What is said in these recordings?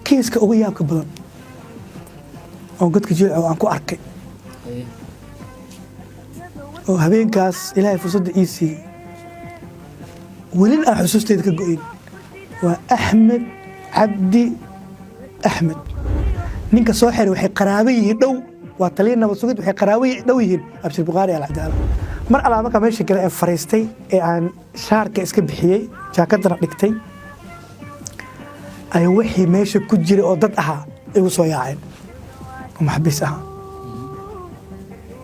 kiiska ugu yaabka badan oo godka jilco aan ku arkay oo habeenkaas ilaahay fursadda ii siiyey welin aan xusuusteeda ka go'in waa Axmed Cabdi Axmed ninka soo xiray waxay qaraabo yihiin dhow waa taliye nabad sugid waxay qaraabo dhow yihiin Abshir Buqaari al-Cadaala mar alla marka meesha kale ee fariistay ee aan shaarka iska bixiyay jaakadana dhigtay ay wixii meesha ku jiray oo dad ahaa igu soo yaaceen oo maxbiis ah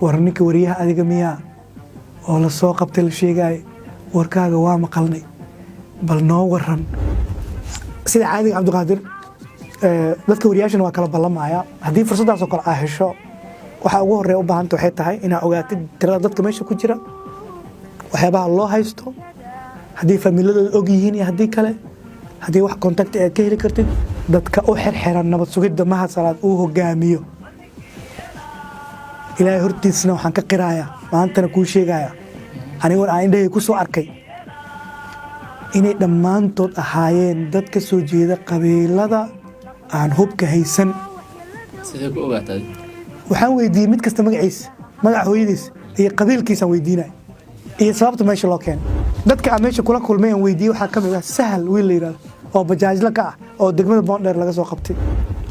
war ninka wariyaha adiga miyaa oo la soo qabtay la sheegay warkaaga waa maqalnay bal noo waran sida caadiga Cabdiqaadir dadka wariyaashana waa kala ballamaya haddii fursadaas oo kale ah hesho waxa ugu horeeya u baahan waxay tahay inaad ogaatid tirada dadka meesha ku jira waxyaabaha loo haysto haddii familiyadooda og yihiin iyo haddii kale haddii wax contact aad ka heli kartid dadka u xirxiran nabad sugidda Mahad Salaad uu hogaamiyo ilaahay hortiisna waxaan ka qiraaya maantana kuu sheegaya anigoo aan indhahay ku soo arkay inay dhammaantood ahaayeen dad ka soo jeeda qabiilada aan hubka haysan sidee ku ogaatay waxaan weydiiyey mid kasta magaciisa magaca hooyadiis iyo qabiilkiisaan weydiinay iyo sababta meesha loo keenay dadka aan meesha kula kulmay aan weydiiyey waxaa ka mid ah Sahal wiil la yiraahdo oo bajaajla ka ah oo degmada Boondheer laga soo qabtay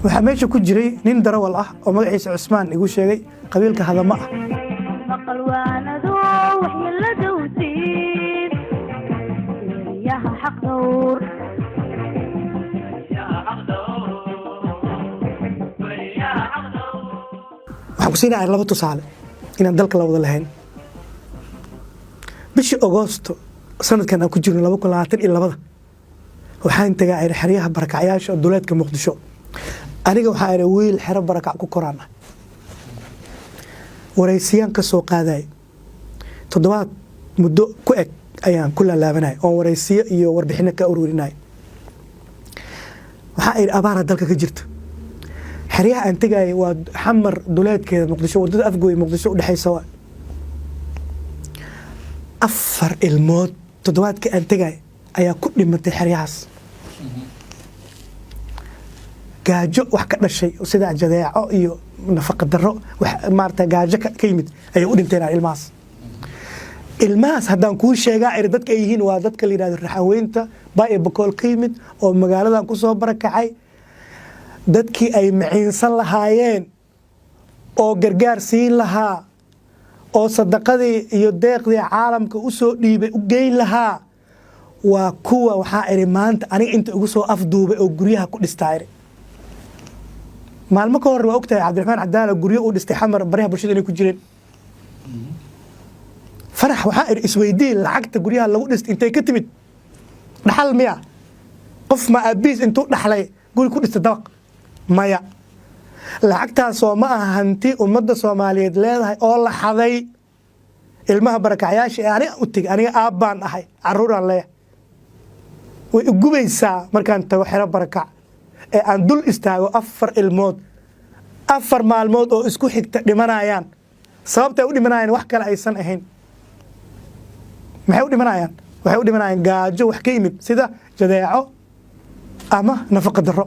waxaa meesha ku jiray nin darawal ah oo magaciisa Cusmaan igu sheegay qabiilka hadama ah maqal waanadu wixii la dawtiin yaha xaq dhowr waxaan ku siinayaa laba tusaale inaan dalka la wada lahayn bishii Agoosto sanadkan aan ku jirno 2022 waxaan tagay xeryaha barakacyaasha dowladka Muqdisho aniga waxaa iray wiil xero barakac ku koraana waraysiyan ka soo qaaday toddobaad muddo ku eg ayaan ku laalaabanay oo waraysiyo iyo warbixino ka ururinay waxaa iray abaara dalka ka jirta xeryaha aan tagay waa xamar dowladkeeda Muqdisho wadada afgooy Muqdisho u dhaxaysa waa 4 ilmood toddobaadkii aan tagay ayaa ku dhimatay xeryahaas gaajo wax ka dhashay sida jadeeco iyo nafaqo darro wax maarta gaajo ka yimid ay u dhinteen ilmahaas haddaan kuu sheegaa ay dadka yihiin waa dadka la yiraahdo raxaweynta baa boqol ka yimid oo magaaladan ku soo barakacay dadkii ay maciinsan lahaayeen oo gargaar siin lahaa oo sadaqadii iyo deeqdii caalamka u soo dhiibay u geyn lahaa waa kuwa waxaa iri maanta aniga inta ugu soo afduubay oo guryaha ku dhistay maalmo ka hor waa ogtahay Cabdiraxmaan Cadaala guryo uu dhistay xamar bariha bulshada inay ku jireen farax waxaa iri isweydiin lacagta guryaha lagu dhistay intay ka timid dhaxal miya qof ma abiis intuu dhaxlay guri ku dhistay dabaq maya lacagtaas oo ma aha hanti ummadda Soomaaliyeed leedahay oo la xaday ilmaha barakacyaasha aniga u tag aniga aabbaan ahay caruuraan leeyahay way gubaysaa markaan tago xero barakac ee aan dul istaago 4 ilmood 4 maalmood oo isku xigta dhimanayaan sababta u dhimanayaan wax kale aysan ahayn maxay u dhimanayaan waxay u dhimanayaan gaajo wax ka yimid sida jadeeco ama nafaqo darro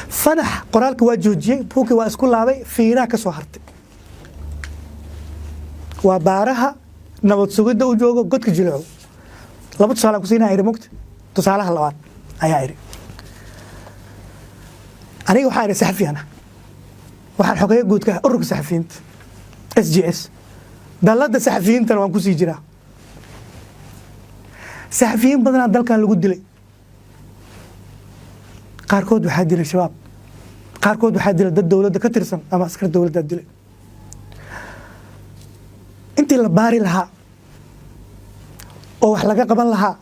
fanax qoraalka waa joojiyay buuki waa isku laabay fiiraha ka soo hartay waa baaraha nabad sugidda u joogo godka jilco laba tusaale ku siinaa iri mugta tusaalaha labaad ayaa iri aniga waxaan iri saxafiyan waxaan xogeeyo guud ka ururka saxafiyiinta SGS dalada saxafiyiintana waan ku sii jiraa saxafiyiin badan dalkan lagu dilay qaarkood waxaa dilay shabaab qaarkood waxaa dilay dad dowladda ka tirsan ama askar dowladda dilay intii la baari lahaa oo wax laga qaban lahaa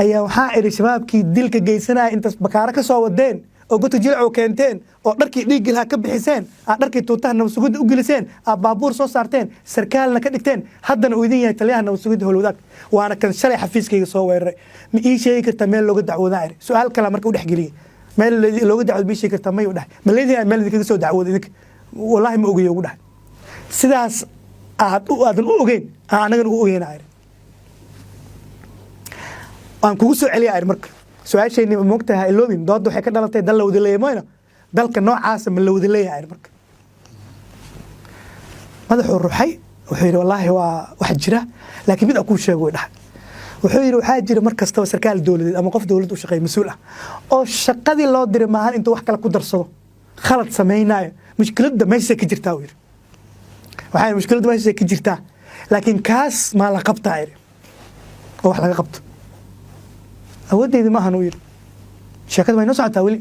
ayaa waxaa iri shabaabkii dilka geysanaya intaas bakaara ka soo wadeen oo godka jilco keenteen oo dharkii dhiigga lahaa ka bixiseen aad dharkii tuutaha nabad sugidda u geliseen aad baabuur soo saarteen sarkaalna ka dhigteen haddana uu idin yahay taliyaha nabad sugidda howlwadaag waana kan shalay xafiiskayga soo weeraray ma ii sheegi kartaa meel looga dacwoodaa iri su-aal kale marka u dhex geliyey meel looga dacwood ma ii sheegi kartaa mayu dhahay ma leedihin meel idinkaga soo dacwooda idinka wallaahi ma ogayo ugu dhahay sidaas aadan u ogeyn anagana u ogeyna iri aan kugu soo celiyaa iri marka su-aashayni moogtaha iloobin doodda waxay ka dhalatay dal la wada leeyahay moyna dalka noocaasa ma la wada leeyahay marka madaxuu ruxay wuxuu yidhi wallaahi waa wax jira laakiin mid aan kuu sheego way dhahay wuxuu yidhi waxaa jira mar kastaba sarkaal dowladeed ama qof dowlad u shaqeeya mas-uul ah oo shaqadii loo diray maahan intuu wax kale ku darsado khalad samaynaayo mushkiladda meeshay ka jirtaa uu yidhi waxaa mushkiladda meeshay ka jirtaa laakiin kaas maa la qabtaa yidhi oo wax laga qabto awooddeydii maahan uu yidhi sheekada way noo socotaa weli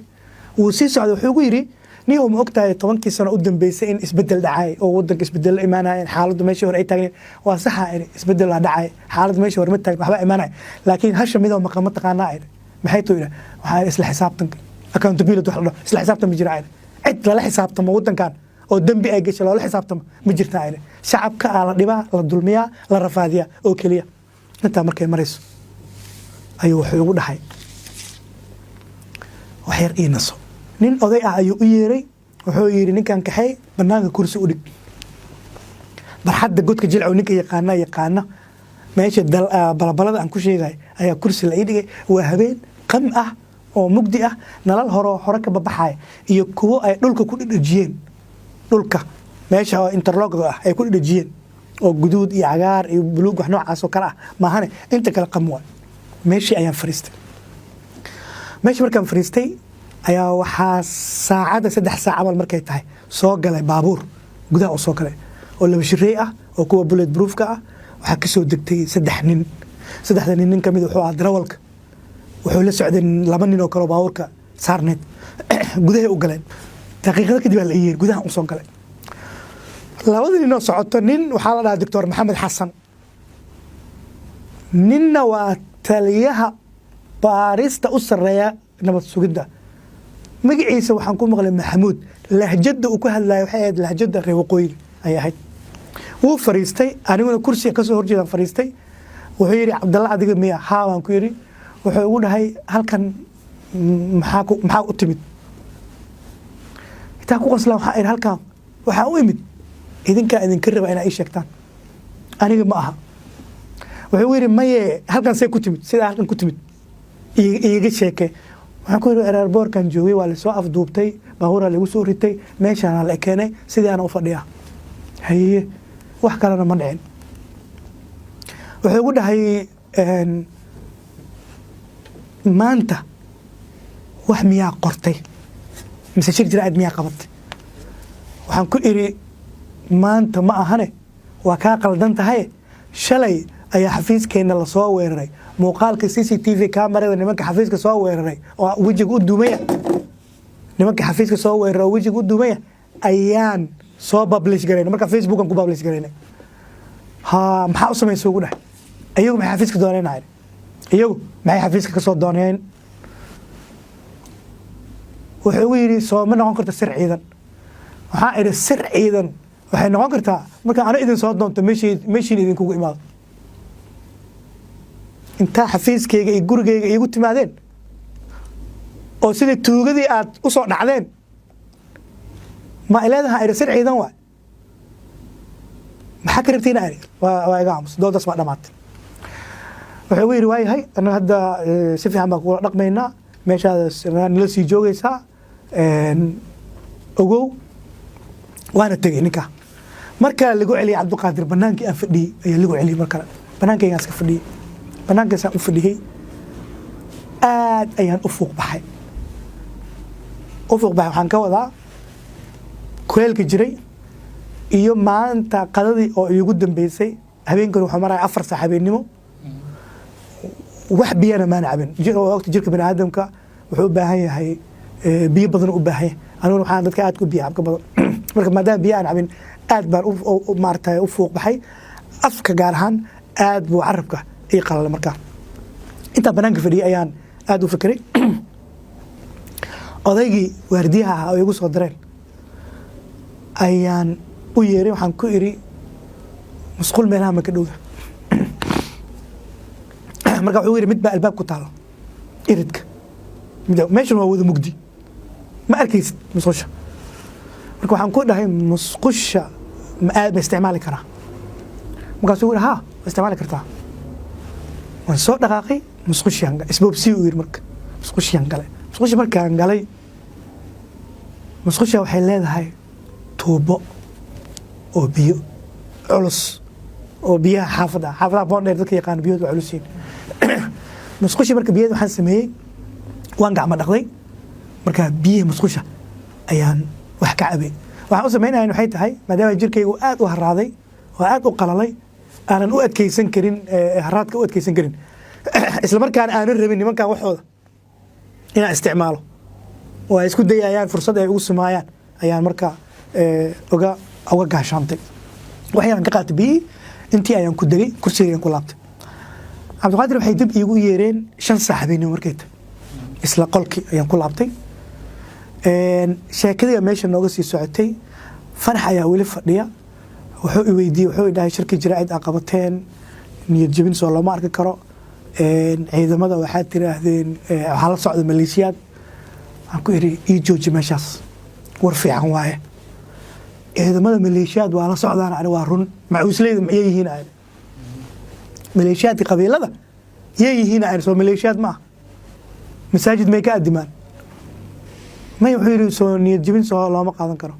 wuu sii socday wuxuu ugu yidhi niyow ma ogtahay 10 sano u dambeysay in isbedel dhacay oo wadanka isbedel la imaanayeen xaaladdu meeshii hore ay taageen waa saxa in isbedel la dhacay xaaladdu meeshii hore ma taagin waxba imaanay laakiin hasha midoo maqama taqaanaa ay maxay too ila waxa isla xisaabtanka accountability wax la dhaho isla xisaabtan ma jira ay cid la xisaabtamo wadankan oo dambi ay gashay la xisaabtamo ma jirta ay shacabka la dhibaa la dulmiyaa la rafaadiyaa oo kaliya inta markay marayso ayuu wuxuu ugu dhahay wax yar ii naso nin oday ah ayuu u yeeray wuxuu yiri ninkan kaxay banaanka kursi u dhig barxadda godka jilcow ninka yaqaana meesha balabalada aan ku sheegay ayaa kursi la ii dhigay waa habeen qam ah oo mugdi ah nalal hore ka babaxay iyo kuwo ay dhulka ku dhijiyeen dhulka meesha oo interlock ah ay ku dhijiyeen oo guduud iyo cagaar iyo buluug wax noocaas oo kala ah maahane inta kala qam waa meeshii ayaan fariistay meeshii markaan fariistay ayaa waxaa saacada 3 saac camal markay tahay soo galay baabuur gudaha u soo galay oo laba shirey ah oo kuwa bullet proof ka ah waxa ka soo degtay 3 nin 3 nin kamid wuxuu ahaa darawalka wuxuu la socday 2 nin oo kale baabuurka saarneed gudaha u galeen daqiiqada kadib la yeer gudaha u soo galay labada nin oo socoto nin waxa la dhahaa Dr. Maxamed Xasan ninna waa taliyaha baarista u sareeya nabad sugidda magaciisa waxaan ku maqlay Maxamuud lahjada uu ku hadlayo waxay ahayd lahjada reer waqooyi ay ahayd wuu fariistay aniguna kursiga ka soo horjeedan fariistay wuxuu yiri Cabdalla adiga miya waan ku yiri wuxuu ugu dhahay halkan maxaa u timid inta ku qosla waxa ay halkan waxa u imid idinka raba inay sheegtaan aniga ma aha wuxuu yiri maye halkan say ku timid sida halkan ku timid iiga sheekay waxaan ku yiri airportkan joogay waa la soo afduubtay baabuura lagu soo ritay meeshaan la keenay sidii aan u fadhiyaa haye wax kalena ma dhicin wuxuu ugu dhahay maanta wax miyaa qortay mise shir jira miyaa qabatay waxaan ku iri maanta ma ahane waa kaa qaldan tahay shalay ayaa xafiiskeena la soo weeraray muuqaalka CCTV kamarada nimanka xafiiska soo weeraray oo wajiga u duumaya nimanka xafiiska soo weeraray oo wajiga u duumaya ayaan soo publish gareynay marka Facebook aan ku publish gareynay maxaa u sameeyay ugu dhahay ayagu maxay xafiiska doonayeen iyagu maxay xafiiska ka soo doonayeen wuxuu yiri soo ma noqon karta sir ciidan waxa ay sir ciidan waxay noqon kartaa marka aan idin soo doonto meeshii idin kugu imaado inta xafiiskeyga iyo gurigeyga igu timaadeen oo sida tuugadii aad u soo dhacdeen ma ilaadaha ay sir ciidan waa maxaa ka rabtiin ay waa iga aamus doodas ma dhamaatay wuxuu yiri waayahay ana hadda si fiican baan kula dhaqmaynaa meeshaas nala sii joogaysaa ogow waana tagay ninka marka lagu celiyay Cabdiqaadir banaankii aan fadhiyay ayaa lagu celiyay marka banaankayga iska fadhiyay banaankaas u fadhiyay aad ayaan u fuuq baxay waxaan ka wadaa kuleelka jiray iyo maanta qadadii oo igu dambeysay habeenkan waxa maray 4 saac habeenimo wax biyana ma nacabin waqti jirka bani aadamka wuxuu u baahan yahay biyo badan u baahan anuu waxaan dadka aad ku biyo abka badan marka maadaama biyo aan cabin aad baan u maartay u fuuq baxay afka gaar ahaan aad buu carabka ii qalal marka inta banaanka fadhiyay ayaan aad u fikiray odaygii waardiyaha oo igu soo dareen ayaan u yeeray waxaan ku iri masquul meelaha ma ka dhowda marka wuxuu yiri mid baa albaab ku taalo iridka meeshan waa wada mugdi ma arkaysid musqusha marka waxaan ku dhahay musqusha ma isticmaali karaa markaasuu yiri isticmaali kartaa waan soo dhaqaaqay musqushianga isboobsi u yiri marka musqushiyan galay musqusha markaan galay musqusha waxay leedahay tuubo oo biyo culus oo biyaha xaafadaha boondheer dadka yaqaan biyoodu waa culusiin musqusha marka biyada waxaan sameeyey waan gacmo dhaqday marka biyaha musqusha ayaan wax ka cabay waxaan u samaynayaa waxay tahay maadaama jirkaygu aad u haraaday oo aad u qalalay aanan u adkeysan karin haraadka u adkeysan karin isla markaana aanan rabin nimankan waxooda inaan isticmaalo oo ay isku dayayaan fursad ay ugu sameeyaan ayaan marka uga gaashaantay waxaan ka qaatay biyii intii ayaan ku degay kursigayaan ku laabtay cabdiqaadir waxay dib iigu yeereen 5 saac habeenimo markay tahay isla qolkii ayaan ku laabtay sheekadii meesha nooga sii socotay fanax ayaa weli fadhiya wuxuu i weydiiyey wuxuu i dhahay shirki jiraacid aa qabateen niyad jabin soo looma arki karo ciidamada waxaad tiraahdeen waxaa la socda maleeshiyaad waxaan ku idhi ii jooji meeshaas war fiican waaye ciidamada maleeshiyaad waa la socdaan ani waa run macuusleyda maxay yihiin ani maleeshiyaadka qabiilada yay yihiin ani soo maleeshiyaad ma ah masaajid may ka adimaan may wuxuu yidhi soo niyad jabin soo looma qaadan karo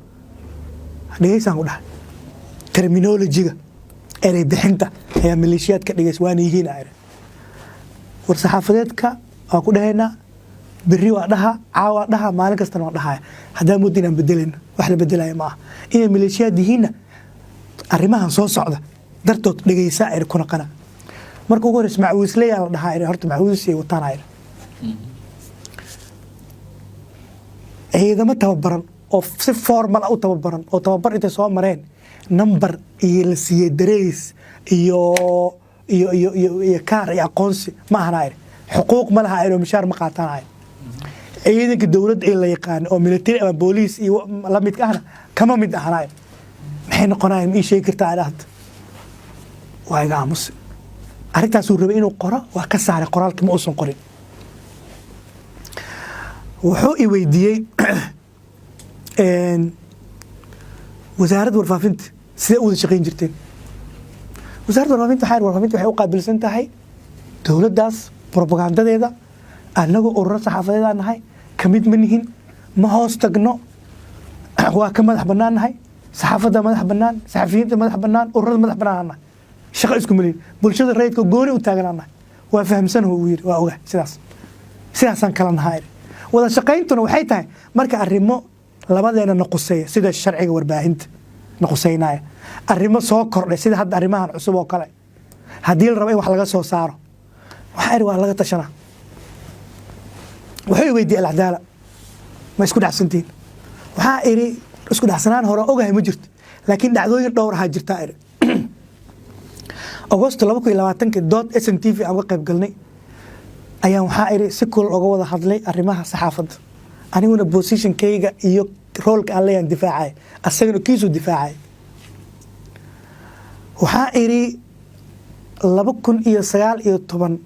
dhegeysaan ku dhahay terminolojiga erey bixinta ayaa maleeshiyaad ka dhigays waana yihiin ani war saxaafadeedka waa ku dhahaynaa berri waa dhaha caawa dhaha maalin kastana waa dhahaya haddaan muddo inaan bedelayno wax la bedelaya ma aha inay maleeshiyaad yihiinna arrimahan soo socda dartood dhegeysaa eri kuna qana marka ugu horeysa macawiisleyaa la dhahaa eri horta macawiisay wataan eri ciidamo tababaran oo si formal u tababaran oo tababar intay soo mareen number iyo la siiyey dareys iyo kaar iyo aqoonsi ma ahana eri xuquuq ma laha eri oo mishaar ma qaataan eri ciidanka dowladda ee la yaqaan oo military ama booliis iyo la midka ahna kama mid ahana eri maxay noqonayaan ma ii sheegi kartaa idhaahda waa iga aamusi arrintaasuu rabay inuu qoro waa ka saaray qoraalkii ma uusan qorin wuxuu i weydiiyey wasaaradda warfaafinta sidee u wada shaqayn jirteen wasaaradda warfaafinta waxay u qaabilsan tahay dowladdaas propagandadeeda annagu ururo saxaafadeed aan nahay ka mid ma nihin ma hoos tagno waa ka madax bannaan nahay saxaafadda madax bannaan saxafiyiinta madax bannaan ururada madax bannaan aan nahay shaqo isku maliin bulshada rayidka gooni u taagan aan nahay waa fahamsanahu uu yidhi waa oga sidaasaan kala nahaa wada shaqayntuna waxay tahay marka arrimo labadeena naquseeya sida sharciga warbaahinta naquseynaya arrimo soo kordhay sida hadda arrimahan cusub oo kale haddii la rabo in wax laga soo saaro waxaa iri waa laga tashanaa wuxuu i weydiiyey alcadaala ma isku dhacsantiin waxaa iri isku dhacsanaan hore ogahay ma jirto laakiin dhacdooyin dhowr ahaa jirtaa iri agosto 2020 dood SNTV aan uga qayb galnay ayaan waxaa iri si kulal uga wada hadlay arrimaha saxaafadda aniguna positionkayga iyo roolka aan leeyahan difaacay asagana kiisuu difaacay waxaa iri 2019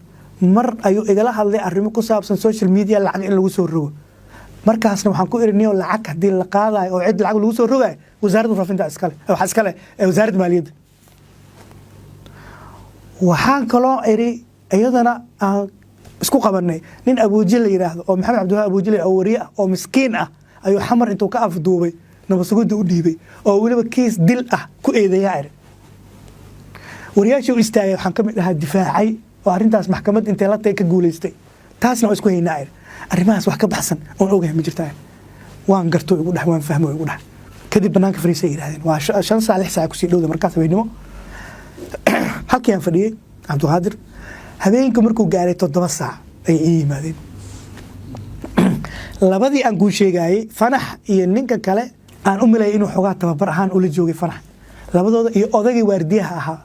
mar ayuu igala hadlay arrimo ku saabsan social media lacag in lagu soo rogo markaasna waxaan ku iri niyo lacag haddii la qaadayo oo cid lacag lagu soo rogayo wasaaradda warfaafinta iskale waxaa iskale wasaaradda maaliyadda waxaan kaloo iri iyadana aan isku qabanay nin abuuji la yiraahdo oo maxamed cabdullahi abuuji oo wariye ah oo miskiin ah ayuu xamar intuu ka afduubay nabasugida u dhiibay oo waliba kiis dil ah ku eedeeyaa iri wariyaashii u istaagay waxaan ka mid ahaa difaacay oo arrintaas maxkamad intay la tay ka guulaystay taasna waa isku haynaa iri arrimahaas wax ka baxsan oon ogahay ma jirtaa waan garto igu dhax waan fahmo igu dhax kadib banaanka fariisay yiraahdeen waa 5 saac 6 saac ku sii dhowda markaas habeenimo halkii aan fadhiyay cabdiqaadir habeenka markuu gaaray 7 saac ay ii yimaadeen labadii aan kuu sheegayay fanax iyo ninka kale aan u milayay inuu xogaa tababar ahaan ula joogay fanax labadooda iyo odagii waardiyaha ahaa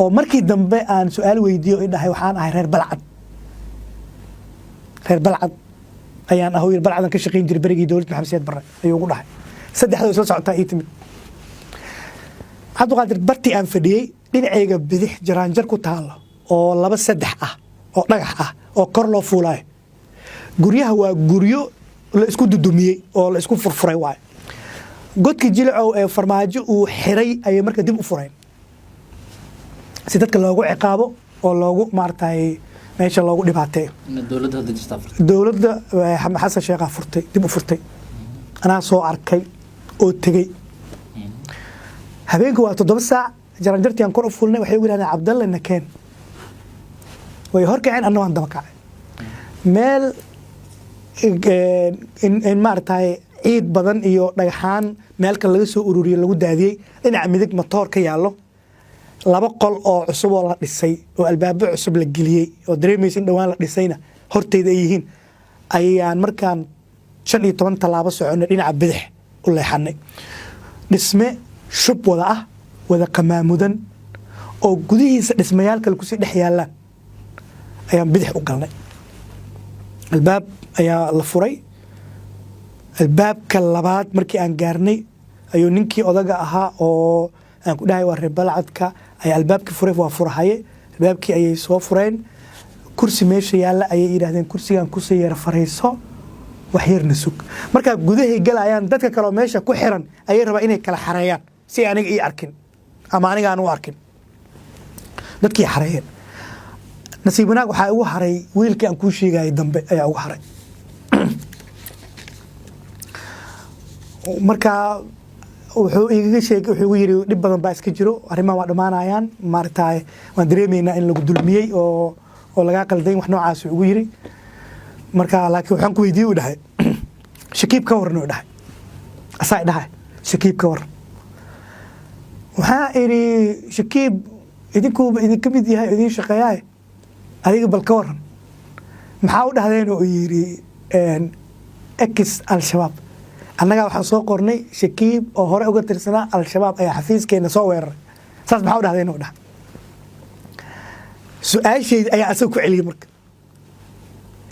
oo markii dambe aan su'aal weydiiyo in dhahay waxaan ahay reer balcad ayaan ahaa balcadan ka shaqayn jiray berigii dowladda maxamed siyaad barre ayuu ugu dhahay saddexdoo isla socotaa ii timid cabdiqaadir bartii aan fadhiyey dhinacayga bidix jaraanjar ku taalo oo 2-3 ah oo dhagax ah oo kor loo fuulayo guryaha waa guryo la isku dudumiyey oo la isku furfuray waay godkii jilicow ee farmaajo uu xiray ayay marka dib u fureen si dadka loogu ciqaabo oo loogu maartay meesha loogu dhibaateeyo in dowladda hadda jirta afar dowladda Maxamed Xasan Sheekh furtay dib u furtay anaa soo arkay oo tegey habeenku waa 7 saac jaranjartii aan kor u fulnay waxay ugu yiraahdeen Cabdalle nakeen way horkaceen anna waan daba kacay meel in maartay ciid badan iyo dhagaxaan meelka laga soo ururiyay lagu daadiyay dhinaca midig matoor ka yaalo 2 qol oo cusub oo la dhisay oo albaabo cusub la geliyay oo dareemaysin dhawaan la dhisayna horteeda ay yihiin ayaan markaan 15 talaabo soconay dhinaca bidix u leexanay dhisme shub wada ah wada qamaamudan oo gudihiisa dhismayaal kale ku sii dhex yaalaan ayaan bidix u galnay albaab ayaa la furay albaabka labaad markii aan gaarnay ayuu ninkii odaga ahaa oo aan ku dhahay waa reer Balcadka ay albaabkii furay waa furahaye albaabkii ayay soo fureen kursi meesha yaala ayay yiraahdeen kursigan ku sii yar fareyso wax yarna sug marka gudahay galayaan dadka kale oo meesha ku xiran ayay rabaa inay kala xareeyaan si aniga ii arkin ama aniga aan u arkin dadkii xareeyeen nasiib wanaag waxaa ugu haray wiilkii aan kuu sheegayay dambe ayaa ugu haray marka wuxuu iiga sheegay wuxuu igu yiri dhib badan baa iska jiro arrimaha waa dhamaanayaan maartay waan dareemeynaa in lagu dulmiyay oo laga qalday wax noocaas ugu yiri marka laakiin waxaan ku weydiiyay u dhahay shakiib ka warno dhahay asaay dhahay shakiib ka war waxaa iri shakiib idinka mid yahay idin shaqeeyahay adiga bal ka waran maxaa u dhahdeen oo yiri ex al-shabaab annaga waxaan soo qornay shakiib oo hore uga tirsanaa al-shabaab ayaa xafiiskeena soo weeraray saas maxaa u dhahdeen oo dhahay su'aasheed ayaa asaga ku celiyay marka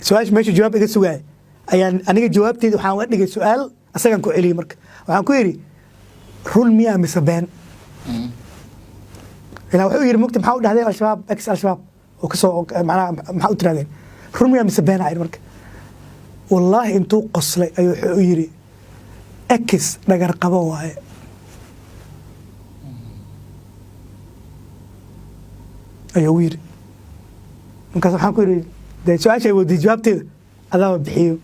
su'aash meesha jawaab iga sugay ayaan aniga jawaabteed waxaan uga dhigay su'aal asagan ku celiyay marka waxaan ku yiri run miyaa mise been ilaa wuxuu yiri mugti maxaa u dhahdeen al-shabaab ex al-shabaab oo ka soo macnaha maxaa u tiraadeen run miyaa mise been ay marka wallahi intuu qoslay ayuu wuxuu yiri ex dhagar qabo waaye ayuu yiri markaas waxaan ku yiri de su'aasha wadi jawaabteeda adaa bixiyo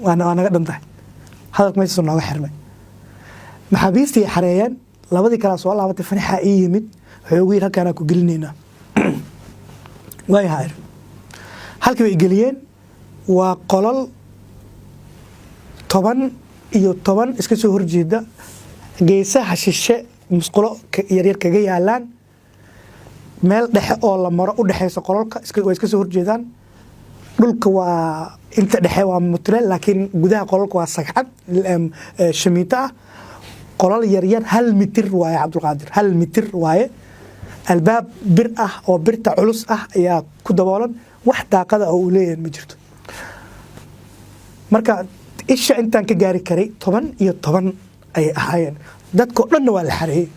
waana naga dhantahay hadalka meesha nooga xirmay maxaabiistii xareeyeen labadii kala soo laabatay fanaxa ii yimid wuxuu ugu yiri halkaan ku gelinayna way hayr halkii way geliyeen waa qolal 10 iyo 10 iska soo horjeeda geesaha shishe musqulo yar kaga yaalaan meel dhexe oo la maro u dhaxayso qolalka iska soo horjeedaan dhulka waa inta dhexe waa mutuleel laakiin gudaha qolalka waa sagxad shamiita qolal yar yar 1 mitir waaye Cabdulqaadir 1 mitir waaye albaab bir ah oo birta culus ah ayaa ku daboolan wax daaqada oo uu leeyahay ma jirto marka isha intaan ka gaari karay 10 iyo 10 ay ahaayeen dadka dhanna waa la xareeyay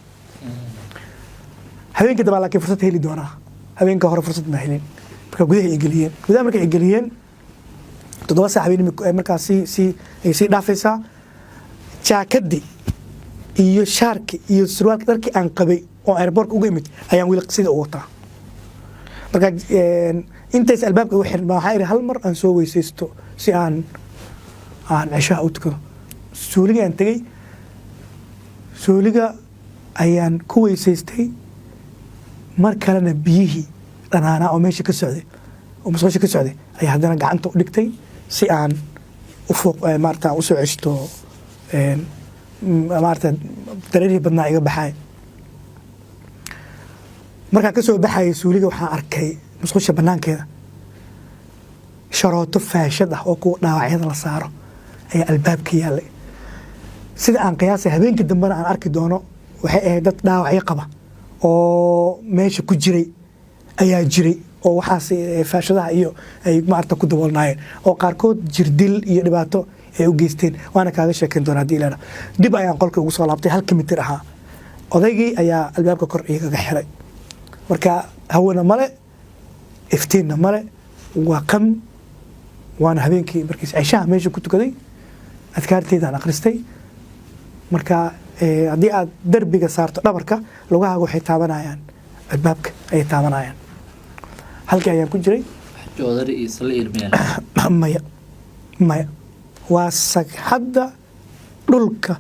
habeenkii daba laakiin fursad heli doonaa habeenka hore fursad ma helin marka gudaha ay geliyeen gudaha markay ay geliyeen 7 saac habeen markaas si dhaafaysa jaakadii iyo shaarki iyo surwaalka dharkii aan qabay oo airport uga imid ayaan wili sida u wataa marka intaas albaabka ugu xirnaa waxaa iri hal mar aan soo weysaysto si aan cishaha u tukado suuliga aan tagay suuliga ayaan ku weysaystay mar kalena biyihii dhanaanaa oo meesha ka socday oo musqusha ka socday ayaa haddana gacanta u dhigtay si aan u fooq maarta u soo ceshto maarta dareerihii badnaa iga baxay markaan ka soo baxay suuliga waxaan arkay musqusha banaankeeda sharooto faashad ah oo kuwa dhaawacyada la saaro ayaa albaabka yaalay sida aan qiyaasay habeenkii dambena aan arki doono waxay ahayd dad dhaawacyo qaba oo meesha ku jiray ayaa jiray oo waxaas faashadaha iyo ay maarta ku daboolnaayeen oo qaarkood jirdil iyo dhibaato ay u geysteen waana kaaga sheekeyn doonaa haddii ilaana dib ayaan qolka ugu soo laabtay 1 mitir ahaa odaygii ayaa albaabka kor igaga xiray marka hawana male iftiinna male waa qam waana habeenkii markiis cishaha meesha ku tukaday adkaarteedaan akhristay marka haddii aad darbiga saarto dhabarka lugahaaga waxay taabanayaan albaabka ayay taabanayaan halkii ayaan ku jiray joodari iyo sal irmeel maya maya waa sagxadda dhulka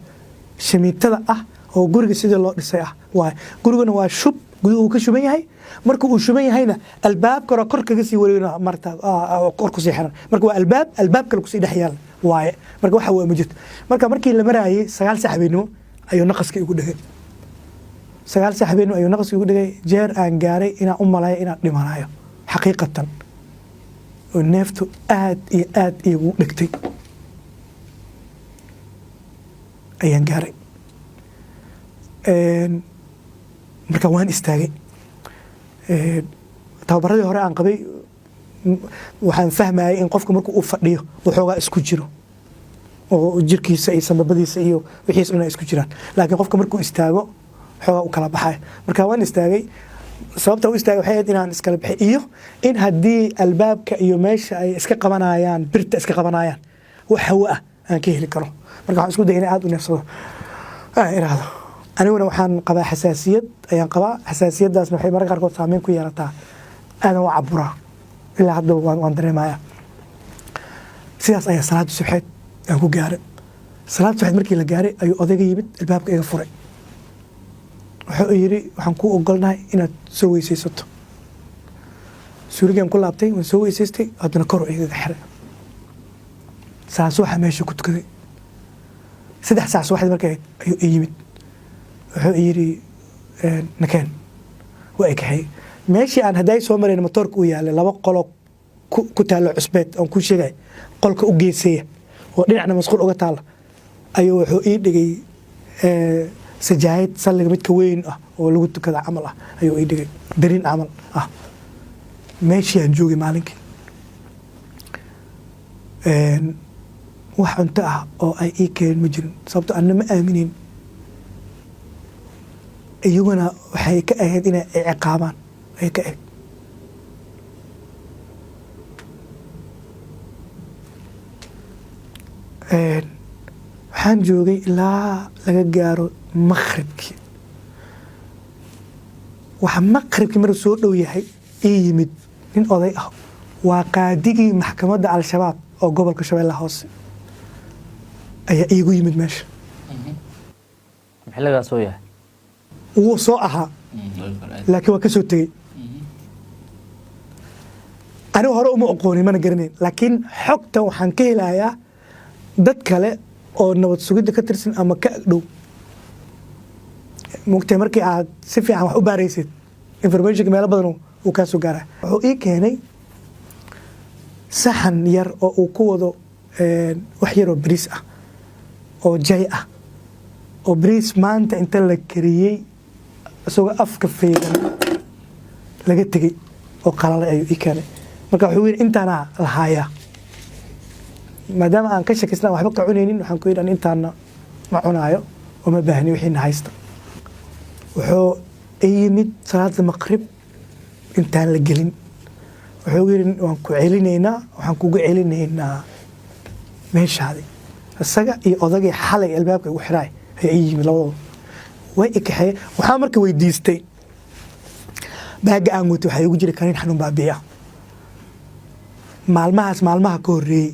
shamiitada ah oo guriga sidii loo dhisay ah waay guriguna waa shub guduhu uu ka shuban yahay marka uu shuban yahayna albaabka kor kaga sii wareegna marta kor ku sii xiran marka waa albaab kale ku sii dhex yaal waaye marka waxa waa ma jirto marka markii la maraayay 9 saac habeenimo ayuu naqaska igu dhagay 9 saac habeenimo ayuu naqaska igu dhagay jeer aan gaaray inaan u malayo inaan dhimanayo xaqiiqatan oo neeftu aad iyo aad igu dhigtay ayaan gaaray marka waan istaagay tababaradii hore aan qabay waxaan fahmayay in qofku markuu u fadhiyo waxoogaa isku jiro oo jirkiisa iyo sababadiisa iyo wixiisa inay isku jiraan laakiin qofka markuu istaago waxoogaa u kala baxay marka waan istaagay sababta u istaagay waxay ahayd inaan iskala bixi iyo in haddii albaabka iyo meesha ay iska qabanayaan birta iska qabanayaan wax hawo ah aan ka heli karo marka waxaan isku dayay inaan aad u neefsado iraahdo aniguna waxaan qabaa xasaasiyad ayaan qabaa xasaasiyadaasna waxay mararka qaarkood saameyn ku yeelataa aadan u caburaa ilaa hadda waan dareemayaa sidaas ayaa salaada subaxeed aan ku gaaray salaada subaxeed markii la gaaray ayuu odayga yimid albaabka iga furay wuxuu yidhi waxaan kuu ogolnahay inaad soo weysaysato suurigaan ku laabtay waan soo weysaystay haddana kor igaga xiray saas waxaa meesha ku tukaday 3 saac subaxdii markay ayuu ii yimid wuxuu yidhi nakeen waa ikaxay meeshii aan hadday soo mareen matoorka u yaalay 2 qolo ku taalo cusbeed aan ku sheegay qolka u geeseeya oo dhinacna masquul uga taala ayuu wuxuu ii dhigay sajaayad salliga midka weyn ah oo lagu tukada camal ah ayuu ii dhigay darin camal ah meeshii aan joogay maalinkii wax cunto ah oo ay ii keenin ma jirin sababto anna ma aaminin iyaguna waxay ka ahayd inay ciqaabaan ay ka ahayd waxaan joogay ilaa laga gaaro maqribkii waxa maqribkii maruu soo dhow yahay ii yimid nin oday ah waa qaadigii maxkamadda al-shabaab oo gobolka shabeellaha hoose ayaa iigu yimid meesha xilligaa soo yahay wuu soo ahaa laakiin waa ka soo tegey anigu hore uma aqoonin mana garanayn laakiin xogta waxaan ka helayaa dad kale oo nabad sugidda ka tirsan ama ka agdhow mugtay markii aad si fiican wax u baaraysid informationka meelo badan uu kaa soo gaaraa wuxuu ii keenay saxan yar oo uu ku wado wax yaroo bariis ah oo jay ah oo bariis maanta inta la kariyey isagoo afka feedan laga tegey oo qalalay ayuu ii keenay marka wuxuu yidhi intaana lahaayaa maadaama aan ka shakisnaa waxba ka cunaynin waxaan ku yidhi intaana ma cunaayo oo ma baahni wixiina haysta wuxuu ii yimid salaada maqrib intaan la gelin wuxuu yidhi waan ku celinaynaa waxaan kugu celinaynaa meeshaadi isaga iyo odagii xalay albaabka igu xiraay ayaa ii yimid labadooda way ikaxee waxaa marka weydiistay baaga aan watay waxaa igu jira kaniin xanuun baabi'i ah maalmaha ka horreeyey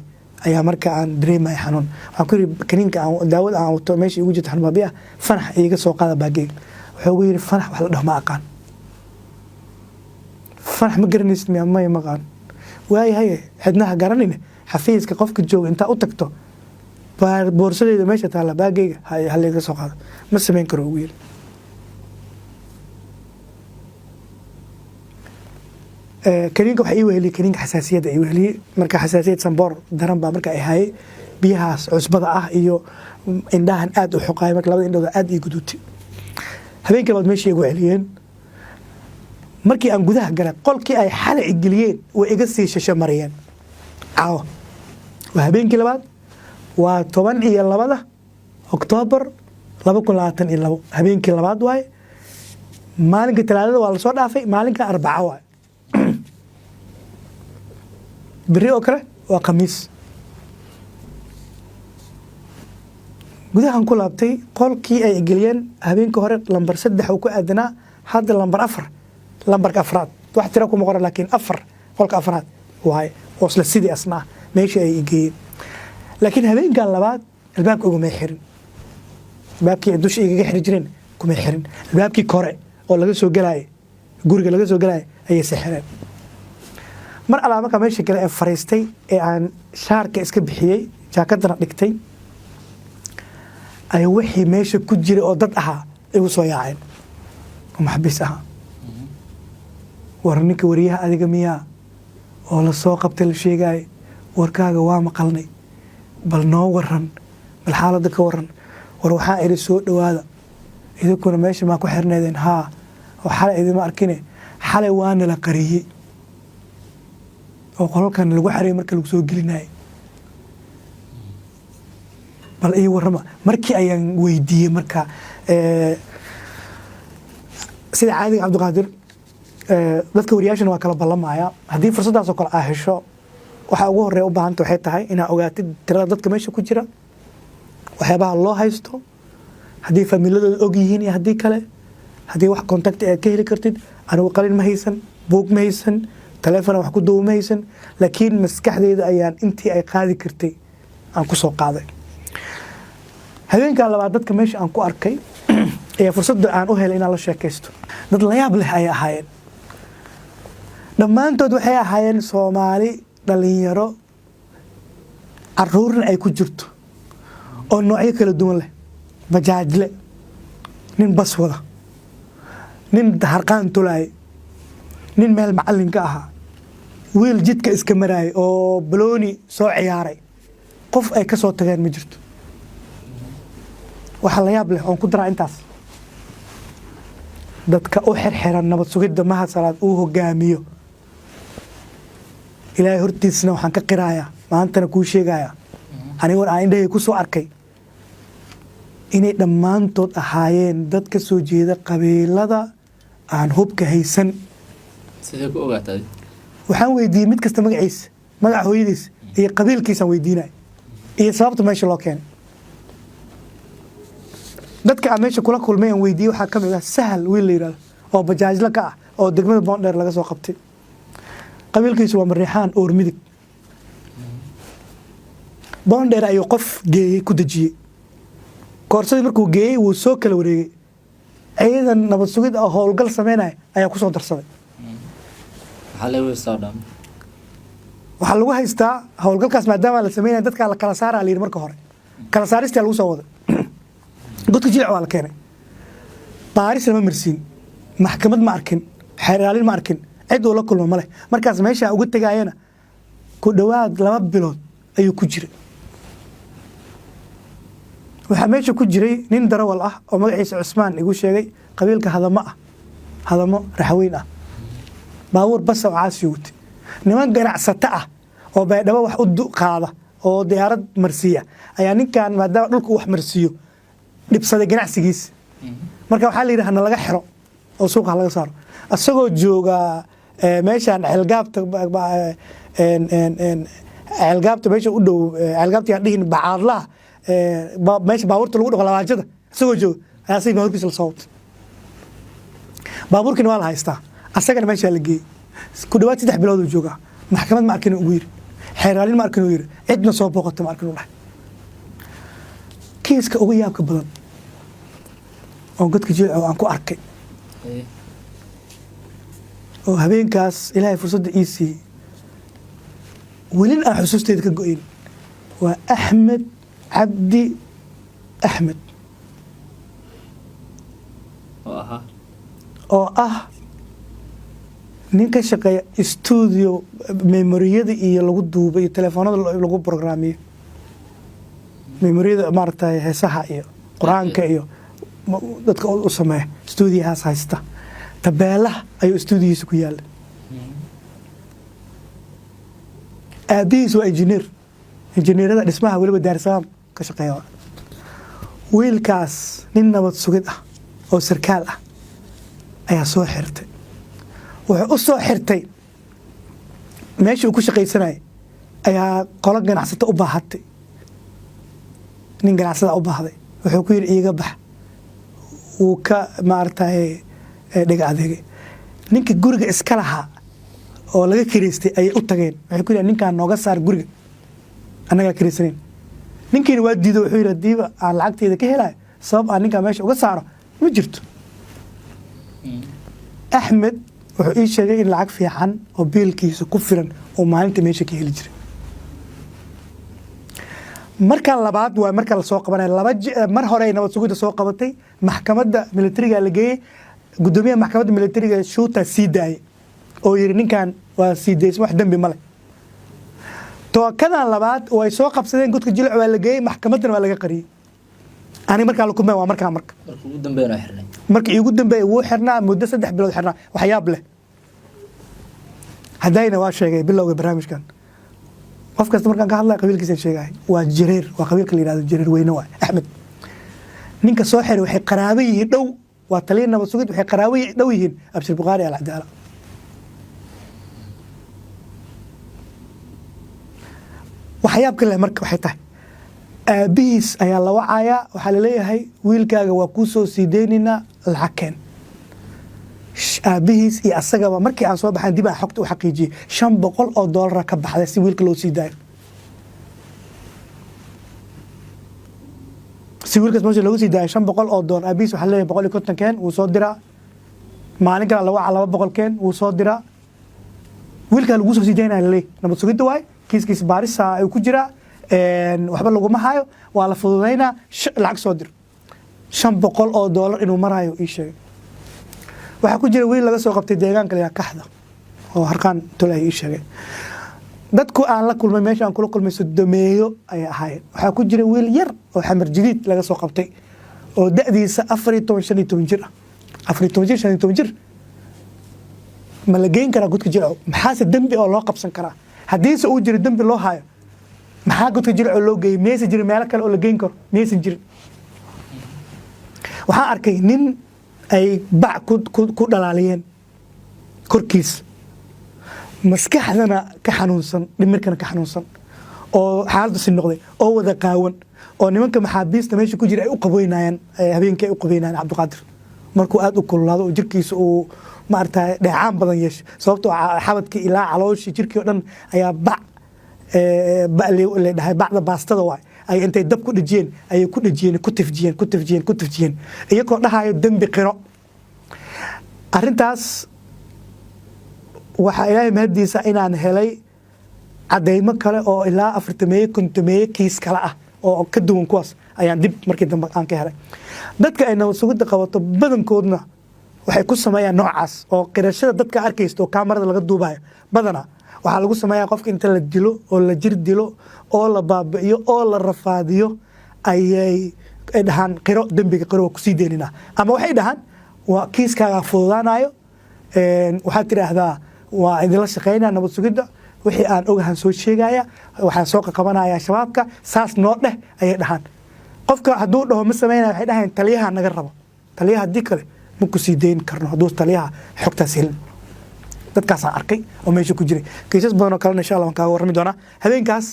ayaa marka aan dareemaya xanuun waxaan ku yidhi kaniinka daawada aan wato meesha igu jirta xanuun baabi'i ah fanax iiga soo qaada baageyga wuxuu igu yidhi fanax wax la dhaho ma aqaan fanax ma garanaysid miya maya maqaan waayahaye xidnaha garanayne xafiiska qofka jooga intaa u tagto boorsadeeda meesha taalla baageyga halayga soo qaado ma samayn karo ugu yiri kaniinka waxa ii weheliyey kaniinka xasaasiyadda ii weheliyey marka xasaasiyad sanboor daran baa marka ay hayay biyahaas cusbada ah iyo indhahan aad u xoqaay marka labada indhooda aad ii guduutay habeenkii labaad meeshii igu celiyeen markii aan gudaha galay qolkii ay xalay geliyeen way iga sii shisho mariyeen caawa waa habeenkii labaad waa 12 Oktoobar 2022 habeenkii labaad waaye maalinka talaadada waa la soo dhaafay maalinka arbaca waaye biri oo kale waa khamiis gudahan ku laabtay qolkii ay geliyeen habeenkii hore lambar 3 uu ku aadanaa hadda lambar 4 lambarka afraad wax tira kuma qoran laakiin 4 qolka afraad waaye oo isla sidii asna ah meeshii ay geeyeen laakiin habeenkan labaad albaabka ugumay xirin albaabkii ay dusha igaga xiri jireen kumay xirin albaabkii kore oo laga soo galaayay guriga laga soo galaayay ayay sixireen mar alaa markaa meesha kale ee fariistay ee aan shaarka iska bixiyey jaakadana dhigtay ayaa wixii meesha ku jiray oo dad ahaa igu soo yaaceen oo maxbiis ahaa war ninka wariyaha adiga miyaa oo la soo qabtay la sheegaayo warkaaga waa maqalnay bal noo waran bal xaaladda ka waran war waxaa idhi soo dhowaada idinkuna meesha maa ku xirnaydeen haa oo xalay idima arkine xalay waana la qariyey oo qolalkan lagu xareeyay marka lagu soo gelinayay bal ii warrama markii ayaan weydiiyey marka sida caadiga cabdiqaadir dadka wariyaashana waa kala ballamaya haddii fursaddaas oo kale aa hesho waxaa ugu horreeya u baahanta waxay tahay inaa ogaatid tirada dadka meesha ku jira waxyaabaha loo haysto haddii faamiiladooda og yihiin iyo haddii kale haddii wax contacti aad ka heli kartid anigu qalin ma haysan buug ma haysan taleefona wax ku duuba ma haysan laakiin maskaxdeyda ayaan intii ay qaadi kartay aan ku soo qaaday habeenkaa labaad dadka meesha aan ku arkay ayaa fursadda aan u helay inaan la sheekaysto dad layaab leh ayay ahaayeen dhammaantood waxay ahaayeen Soomaali dhalinyaro caruurna ay ku jirto oo noocyo kala duwan leh bajaajle nin bas wada nin harqaan tulaay nin meel macallinka ahaa wiil jidka iska maraay oo balooni soo ciyaaray qof ay ka soo tageen ma jirto waxa la yaab leh oo ku daraa intaas dadka u xirxiran nabad sugidda mahad salaad uu hogaamiyo ilaahay hortiisna waxaan ka qiraaya maantana kuu sheegaya anigoon aan indhahey ku soo arkay inay dhammaantood ahaayeen dad ka soo jeeda qabiilada aan hubka haysan sidee ku ogaatay waxaan weydiiyey mid kasta magaciisa magaca hooyadiisa iyo qabiilkiisaan weydiinaya iyo sababta meesha loo keenay dadka aan meesha kula kulmay aan weydiiyey waxaa ka mid ah sahal wiil la yidhahdo oo bajaajla ka ah oo degmada boondheer laga soo qabtay qabiilkiisu waa mariixaan oor midig boondheer ayuu qof geeyey ku dejiyey koorsadii markuu geeyey wuu soo kala wareegay ciidan nabad sugid oo howlgal sameynaya ayaa ku soo darsaday waxaa lagu haystaa howlgalkaas maadaama la sameynaya dadkaa la kala saaraa la yidhi marka hore kala saaristaa lagu soo waday godka jilic waa la keenay baaris lama marsiin maxkamad ma arkin xeer ilaalin ma arkin cid uu la kulmo ma leh markaas meesha uga tegaayana ku dhowaad 2 bilood ayuu ku jiray waxaa meesha ku jiray nin darawal ah oo magaciisa Cusmaan igu sheegay qabiilka hadamo raxweyn ah baabuur bas oo caasi wati niman ganacsato ah oo baydhabo wax u qaada oo diyaarad marsiya ayaa ninkan maadaama dhulku wax marsiyo dhibsaday ganacsigiisa marka waxaa la yidhaahdaa laga xiro oo suuqa laga saaro asagoo jooga meeshaan ceelgaabta meesha u dhow ceelgaabta yaa dhihin bacaadlaha meesha baabuurta lagu dhaqo labaajada asagoo jooga ayaa asagii baabuurkiisa la soo watay baabuurkiina waa la haystaa asagana meeshaa la geeyey ku dhawaad 3 bilood uu joogaa maxkamad ma arkin ugu yiri xeeraalin ma arkin ugu yiri cidna soo booqata ma arkin u dhahay kiiska ugu yaabka badan oo godka jilco aan ku arkay oo habeenkaas ilaahay fursadda ii siiyey welin aan xusuusteeda ka go'in waa Axmed Cabdi Axmed oo ah nin ka shaqeeya studio memoriyada iyo lagu duubay iyo telefoonada lagu programmeeyo memoriyada maaragtay heesaha iyo quraanka iyo dadka u sameeya stuudiyahaas haysta tabeelaha ayuu stuudiyiisa ku yaala aabihiis waa injineerada dhismaha weliba daarsalaam ka shaqeeya wiilkaas nin nabad sugid ah oo sarkaal ah ayaa soo xirtay wuxuu u soo xirtay meeshii uu ku shaqaysanayay ayaa qolo ganacsato u baahatay nin ganacsada u baahday wuxuu ku yiri iiga bax uu ka maartay dhiga adeegay ninka guriga iska lahaa oo laga kireystay ayay u tageen waxay ku yidhahdeen ninkaan nooga saar guriga annagaa kireysaneyn ninkiina waa diido wuxuu yidhi hadiiba aan lacagteeda ka helayo sabab aan ninkaan meesha uga saaro ma jirto axmed wuxuu ii sheegay in lacag fiican oo biilkiisa ku filan oo maalinta meesha ka heli jiray marka labaad waa marka la soo qabanay mar hore ay nabad sugidda soo qabatay maxkamadda militariga la geeyey gudoomiyaha maxkamadda militariga shuuta sii daayay oo yiri ninkan waa sii daysay wax dambi male tookadan labaad oo ay soo qabsadeen godka jilc waa la geeyey maxkamaddana waa laga qariyey ani markaa la kulmay waa markaa markii ugu dambeeyay wuu xirnaa muddo 3 bilood xirnaa waxyaab leh hadayna waa sheegay bilowga barnaamijkan qof kasta markaan ka hadlay qabiilkiisa sheegay waa jireer waa qabiilka la yiraahdo jireer weyne waa axmed ninka soo xiray waxay qaraabo yihiin dhow waa taliin nabad sugid waxay qaraabo dhow yihiin abshir buqaari al cadaala waxyaab kale marka waxay tahay aabihiis ayaa la wacayaa waxaa la leeyahay wiilkaaga waa kuu soo sii deynaynaa lacag keen aabihiis iyo asagaba markii aan soo baxan dib aan xogta u xaqiijiyey $500 ka baxday si wiilka loo sii daayo si wiilkaas meesha loogu sii daayo $500 aabihiis waxaa leeyahay 150 keen wuu soo diraa maalin kale la waca 200 keen wuu soo diraa wiilkaa lagu soo sii daynaya laleeyahay nabad sugidda waay kiiskiis baarisa ay ku jiraa waxba laguma hayo waa la fududaynaa lacag soo dir $500 inuu marayo ii sheegay waxaa ku jira wiil laga soo qabtay deegaanka la kaxda oo harqaan tolay ii sheegay dadku aan la kulmay meesha aan kula kulmay sodomeeyo ay ahaayeen waxaa ku jira wiil yar oo xamar jadiid laga soo qabtay oo da'diisa 14-15 jir ah 14-15 jir ma la geyn karaa godka jilco maxaase dembi oo loo qabsan karaa haddiise uu jiro dembi loo hayo maxaa godka jilco loo geeyey miyaysan jirin meelo kale oo la geyn karo miyaysan jirin waxaan arkay nin ay bac ku dhalaaliyeen korkiis maskaxdana ka xanuunsan dhimirkana ka xanuunsan oo xaaladdu si noqday oo wada qaawan oo nimanka maxaabiista meesha ku jira ay u qaboynayaan habeenkii ay u qaboynayaan cabdiqaadir markuu aad u kululaado oo jirkiisa uu maaragtay dheecaan badan yeesho sababtoo xabadkii ilaa calooshii jirkii oo dhan ayaa bac la dhahay bacda baastada waay ay intay dab ku dhajiyeen ayay ku dhajiyeen ku tifjiyeen iyagoo dhahayo dembi qiro arrintaas waxaa ilaahay mahadiisa inaan helay cadeymo kale oo ilaa 40 kiis kale ah oo ka duwan kuwaas ayaan dib markii dambe aan ka helay dadka ay nabad sugidda qabato badankoodna waxay ku sameeyaan noocaas oo qirashada dadka arkaysta oo kaamarada laga duubayo badana waxaa lagu sameeyaa qofka inta la dilo oo la jir dilo oo la baabi'iyo oo la rafaadiyo ayay dhahaan qiro dembiga qiro waa kusii deyninaa ama waxay dhahaan waa kiiskaaga fududaanayo waxaad tidhaahdaa waa idinla shaqaynaa nabad sugidda wixii aan ogahan soo sheegaya waxaan soo qaqabanaya shabaabka saas noo dheh ayay dhahaan qofka hadduu dhaho ma sameynaya waxay dhahayn taliyaha naga rabo taliyaha haddii kale ma kusii dayn karno hadduu taliyaha xogtaas helin dadkaasaan arkay oo meesha ku jiray kiisas badan oo kalena insha Allah waan kaaga warrami doonaa habeenkaas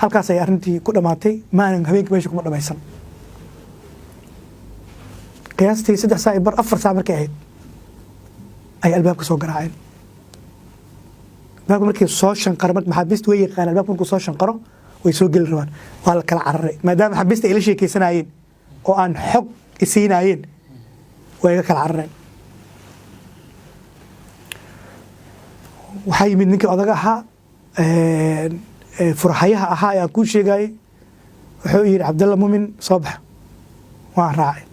halkaas ay arrintii ku dhamaatay maalin habeenkii meesha kuma dhamaysan qiyaastii 3 saac bar 4 saac markay ahayd ay albaabka soo garaaceen albaabka markii soo shanqaro maxaabiista way yaqaan albaabka markuu soo shanqaro way soo geli rabaan waa la kala cararay maadaama maxaabiista ay la sheekeysanayeen oo aan xog isiinayeen way kala carareen waxaa yimid ninkii odaga ahaa furhayaha ahaa ee aan kuu sheegayey wuxuu yidhi cabdalla muumin soo baxa waan raacay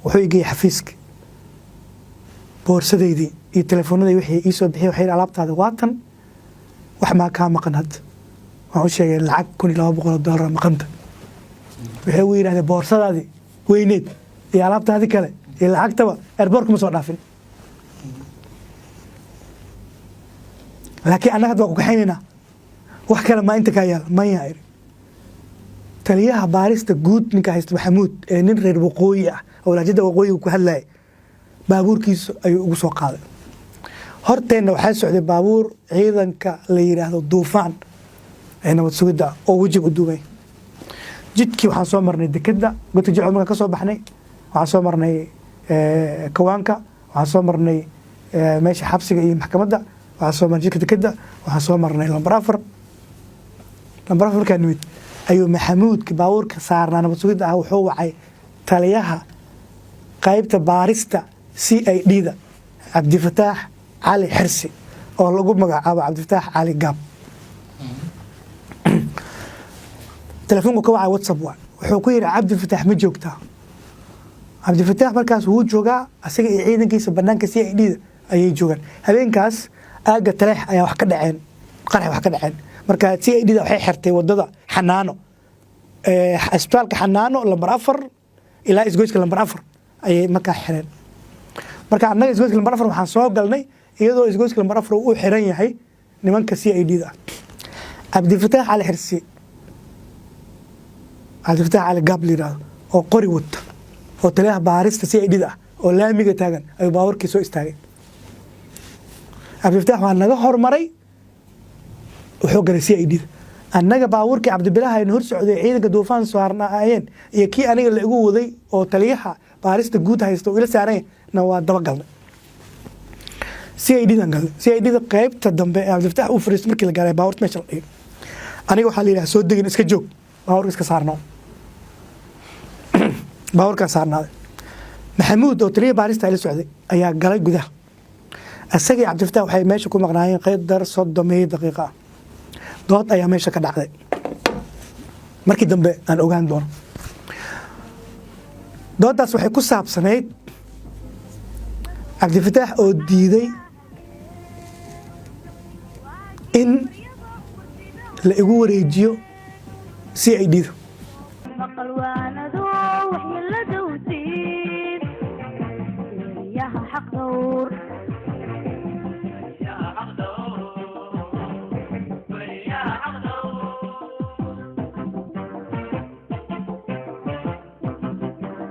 wuxuu igeeyey xafiiska boorsadeydii iyo telefoonadii wixii ii soo bixiyay waxay alaabtaada waatan wax maa kaa maqan hadda waan u sheegay lacag $1,200 maqanta waxay ugu yidhahdeen boorsadaadii weyneed iyo alaabtaadii kale iyo lacagtaba airboortka ma soo dhaafin laakiin annaga hadda waan ku kaxaynaynaa wax kale maa inta kaa yaala maya iri taliyaha baarista guud ninka haysta maxamuud ee nin reer waqooyi ah oo laajada waqooyiga ku hadlayay baabuurkiisa ayuu ugu soo qaaday horteenna waxaa socday baabuur ciidanka la yiraahdo duufaan ee nabad sugidda oo wajib u duubay jidkii waxaan soo marnay dekada godka jilco markaan ka soo baxnay waxaan soo marnay kawaanka waxaan soo marnay meesha xabsiga iyo maxkamadda waxaan soo marnay jidka dekedda waxaan soo marnay lambar 4 markaan nimid ayuu maxamuudka baabuurka saarnaa nabad sugidda ah wuxuu wacay taliyaha qaybta baarista CID-da cabdifataax cali xirsi oo lagu magacaabo cabdifataax cali gaab telefoonku ka wacay WhatsApp wuxuu ku yiri cabdifataax ma joogtaa cabdifataax markaas wuu joogaa asaga iyo ciidankiisa banaanka CID-da ayay joogaan habeenkaas aaga taleex ayaa wax ka dhaceen qarax wax ka dhaceen marka CID-da waxay xirtay wadada xanaano isbitaalka xanaano lambar 4 ilaa isgoyska lambar 4 ayay markaa xireen marka annaga isgoyska lambar 4 waxaan soo galnay iyadoo isgoyska lambar 4 uu xiran yahay nimanka CID-da cabdifataax cali xirsi cabdifataax cali gaab liiraado oo qori wata oo taliyaha baarista CID-da oo laamiga taagan ayuu baawarkii soo istaagay cabdifataax waa naga hormaray wuxuu galay CID-da annaga baawarkii cabdibilaaha aynu hor socday ciidanka duufaan saarnaayeen iyo kii aniga la igu waday oo taliyaha baarista guud haysta oo ila saarayna waa daba galnay CID-dan galnay CID-da qaybta dambe ee cabdifataax uu fariistay markii la gaaray baawarta meesha la dhigay aniga waxaa la yidhaha soo degin iska joog baawarka iska saarnaa baawarkaa saarnaaday maxamuud oo taliyaha baarista ila socday ayaa galay gudaha asagii cabdifataax waxay meesha ku maqnaayeen qeydar 30 daqiiqo ah dood ayaa meesha ka dhacday markii dambe aan ogaan doono doodaas waxay ku saabsanayd cabdifataax oo diiday in la igu wareejiyo CID-da maqal waanadu waxyeelada u diid yaha xaq dhowr